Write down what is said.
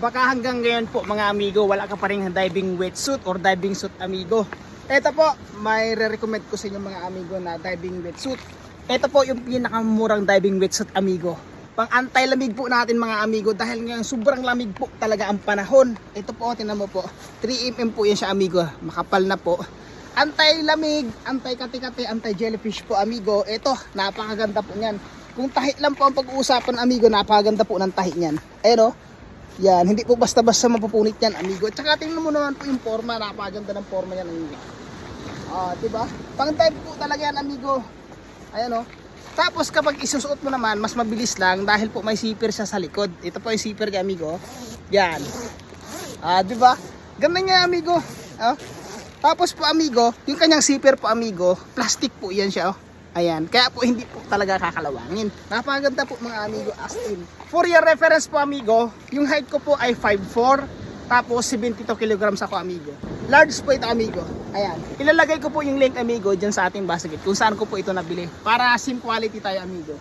Baka hanggang ngayon po mga amigo, wala ka pa rin diving wetsuit or diving suit amigo. Ito po, may re-recommend ko sa inyo mga amigo na diving wetsuit. Ito po yung pinakamurang diving wetsuit amigo. Pang anti-lamig po natin mga amigo dahil ngayon sobrang lamig po talaga ang panahon. Ito po, tingnan mo po, 3mm po yan siya amigo, makapal na po. Anti-lamig, anti-kati-kati, anti-jellyfish po amigo. Ito, napakaganda po niyan. Kung tahi lang po ang pag-uusapan amigo, napakaganda po ng tahi niyan. Ayan o. Yan, hindi po basta-basta mapupunit yan, amigo. At saka tingnan mo naman po yung forma, napakaganda ng forma yan, amigo. Diba? Pang dive po talaga yan, amigo. Ayan o. Tapos kapag isusuot mo naman, mas mabilis lang dahil po may zipper siya sa likod. Ito po yung zipper niya, amigo. Yan. Diba? Ganda nga, amigo. Tapos po, amigo, yung kanyang zipper po, amigo, plastic po yan siya, Ayan, kaya po hindi po talaga kakalawangin. Napakaganda po mga amigo, as in. For your reference po amigo, yung height ko po ay 5'4", tapos 72 kilograms ako amigo. Large po ito amigo. Ayan, ilalagay ko po yung link amigo dyan sa ating basket kung saan ko po ito nabili. Para sim quality tayo amigo.